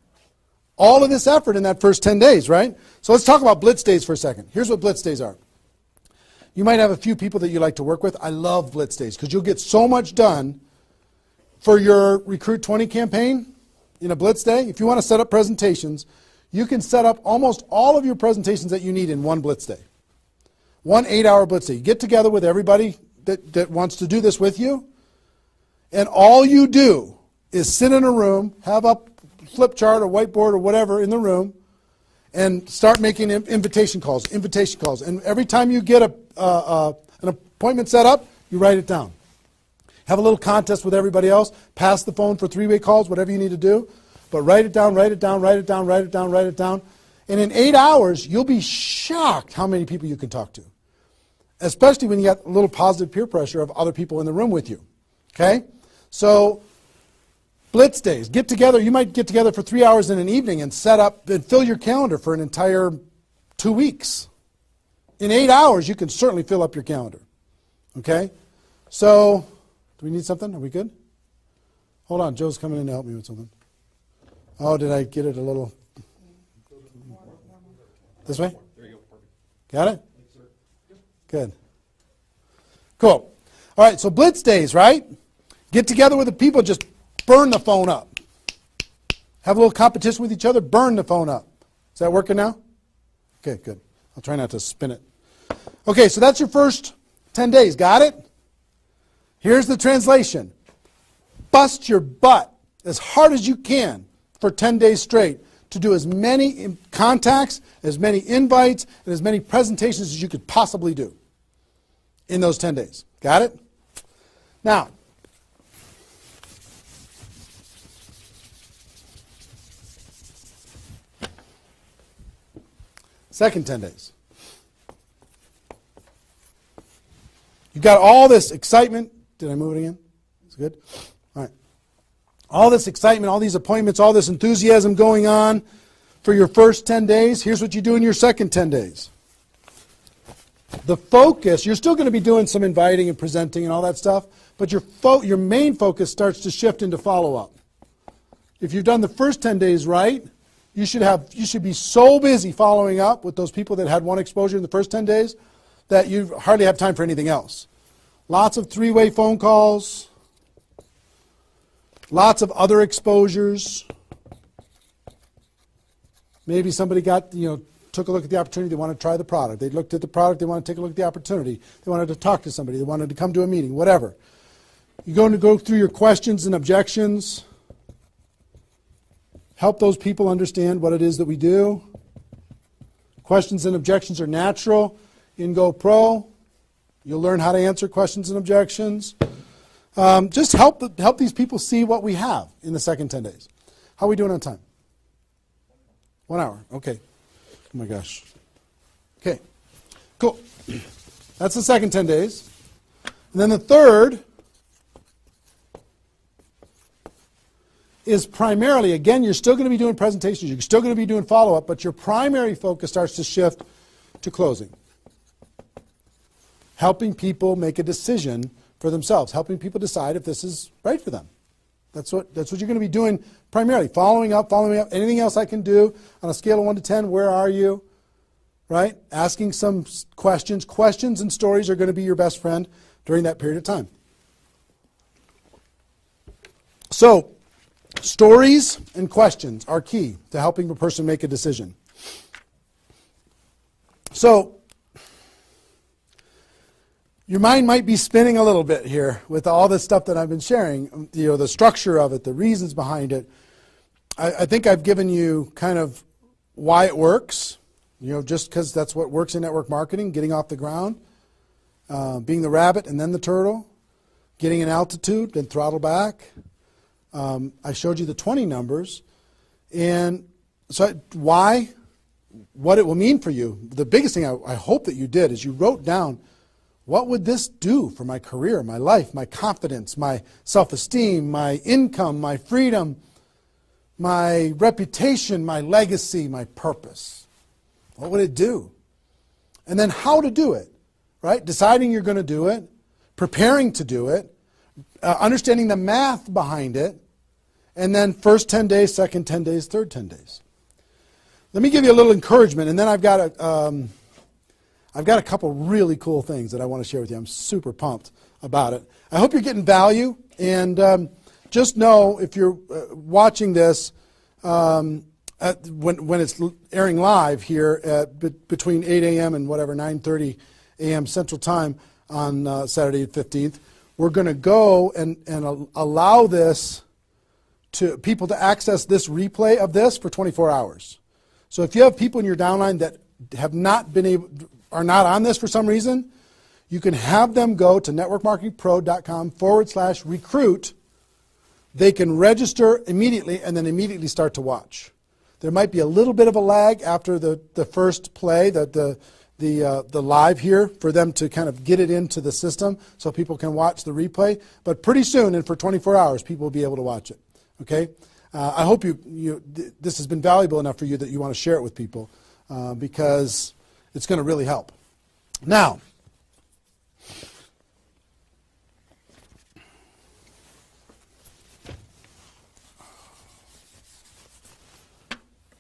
all of this effort in that first 10 days, right? So let's talk about blitz days for a second. Here's what blitz days are. You might have a few people that you like to work with. I love blitz days because you'll get so much done for your Recruit 20 campaign in a blitz day. If you want to set up presentations, you can set up almost all of your presentations that you need in one blitz day. 1 8-hour blitz day. You get together with everybody that wants to do this with you, and all you do is sit in a room, have a flip chart or whiteboard or whatever in the room, and start making invitation calls. And every time you get an appointment set up, you write it down. Have a little contest with everybody else. Pass the phone for 3-way calls, whatever you need to do. But write it down. And in 8 hours, you'll be shocked how many people you can talk to. Especially when you got a little positive peer pressure of other people in the room with you. Okay? So, blitz days. Get together. You might get together for 3 hours in an evening and set up and fill your calendar for an entire 2 weeks. In 8 hours, you can certainly fill up your calendar. Okay? So, do we need something? Are we good? Hold on. Joe's coming in to help me with something. Oh, did I get it a little? This way? There you go. Perfect. Got it? Good. Cool. All right, so blitz days, right? Get together with the people, just burn the phone up. Have a little competition with each other, burn the phone up. Is that working now? Okay, good. I'll try not to spin it. Okay, so that's your first 10 days. Got it? Here's the translation. Bust your butt as hard as you can for 10 days straight to do as many contacts, as many invites, and as many presentations as you could possibly do in those 10 days. Got it? Now, second 10 days. You've got all this excitement. Did I move it again? It's good? All right. All this excitement, all these appointments, all this enthusiasm going on for your first 10 days. Here's what you do in your second 10 days. The focus, you're still going to be doing some inviting and presenting and all that stuff, but your main focus starts to shift into follow-up. If you've done the first 10 days right, you should be so busy following up with those people that had one exposure in the first 10 days that you hardly have time for anything else. Lots of 3-way phone calls, lots of other exposures. Maybe somebody took a look at the opportunity, they want to try the product. They looked at the product, they want to take a look at the opportunity. They wanted to talk to somebody, they wanted to come to a meeting, whatever. You're going to go through your questions and objections. Help those people understand what it is that we do. Questions and objections are natural in GoPro. You'll learn how to answer questions and objections. Just help these people see what we have in the second 10 days. How are we doing on time? 1 hour. Okay. Oh my gosh. Okay. Cool. That's the second 10 days. And then the third is primarily, again, you're still going to be doing presentations, you're still going to be doing follow-up, but your primary focus starts to shift to closing. Helping people make a decision for themselves, helping people decide if this is right for them. That's what you're going to be doing primarily, following up. Anything else I can do on a scale of 1 to 10, where are you? Right? Asking some questions. Questions and stories are going to be your best friend during that period of time. So, stories and questions are key to helping a person make a decision. So, your mind might be spinning a little bit here with all this stuff that I've been sharing, the structure of it, the reasons behind it. I think I've given you kind of why it works, just because that's what works in network marketing, getting off the ground, being the rabbit and then the turtle, getting an altitude, then throttle back. I showed you the 20 numbers. And so why, what it will mean for you. The biggest thing I hope that you did is you wrote down, what would this do for my career, my life, my confidence, my self-esteem, my income, my freedom, my reputation, my legacy, my purpose? What would it do? And then how to do it, right? Deciding you're going to do it, preparing to do it, understanding the math behind it, and then first 10 days, second 10 days, third 10 days. Let me give you a little encouragement, and then I've got a couple really cool things that I want to share with you. I'm super pumped about it. I hope you're getting value, and just know if you're watching this when it's airing live here between 8 a.m. and 9:30 a.m. Central Time on Saturday the 15th, we're going to go and allow this to people to access this replay of this for 24 hours. So if you have people in your downline that have not been able, are not on this for some reason, you can have them go to networkmarketingpro.com/recruit. They can register immediately and then immediately start to watch. There might be a little bit of a lag after the first play, the live here, for them to kind of get it into the system so people can watch the replay. But pretty soon, and for 24 hours, people will be able to watch it. Okay? I hope this has been valuable enough for you that you want to share it with people because it's going to really help. Now,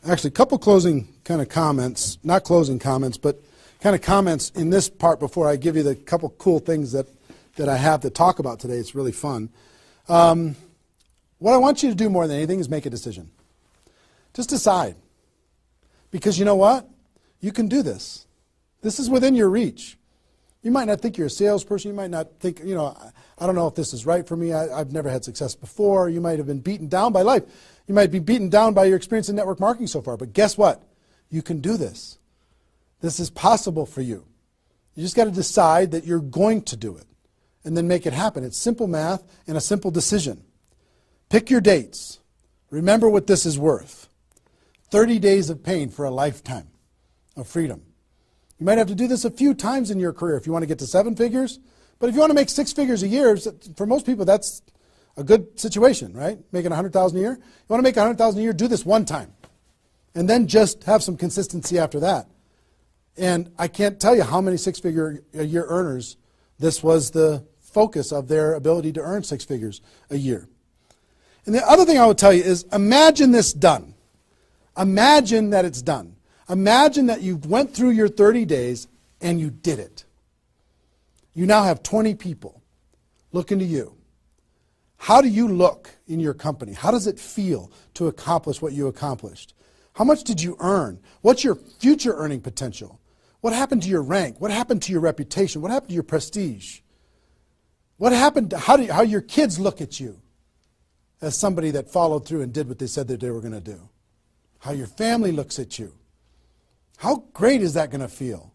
actually, a couple closing kind of comments, not closing comments, but kind of comments in this part before I give you the couple cool things that I have to talk about today. It's really fun. What I want you to do more than anything is make a decision. Just decide. Because you know what? You can do this. This is within your reach. You might not think you're a salesperson. You might not think, I don't know if this is right for me. I've never had success before. You might have been beaten down by life. You might be beaten down by your experience in network marketing so far. But guess what? You can do this. This is possible for you. You just got to decide that you're going to do it and then make it happen. It's simple math and a simple decision. Pick your dates. Remember what this is worth. 30 days of pain for a lifetime of freedom. You might have to do this a few times in your career if you want to get to 7 figures. But if you want to make 6 figures a year, for most people that's a good situation, right? Making $100,000 a year. You want to make $100,000 a year, do this one time. And then just have some consistency after that. And I can't tell you how many 6-figure a year earners this was the focus of their ability to earn 6 figures a year. And the other thing I would tell you is imagine this done. Imagine that it's done. Imagine that you went through your 30 days and you did it. You now have 20 people looking to you. How do you look in your company? How does it feel to accomplish what you accomplished? How much did you earn? What's your future earning potential? What happened to your rank? What happened to your reputation? What happened to your prestige? What happened to how your kids look at you as somebody that followed through and did what they said that they were going to do? How your family looks at you? How great is that going to feel?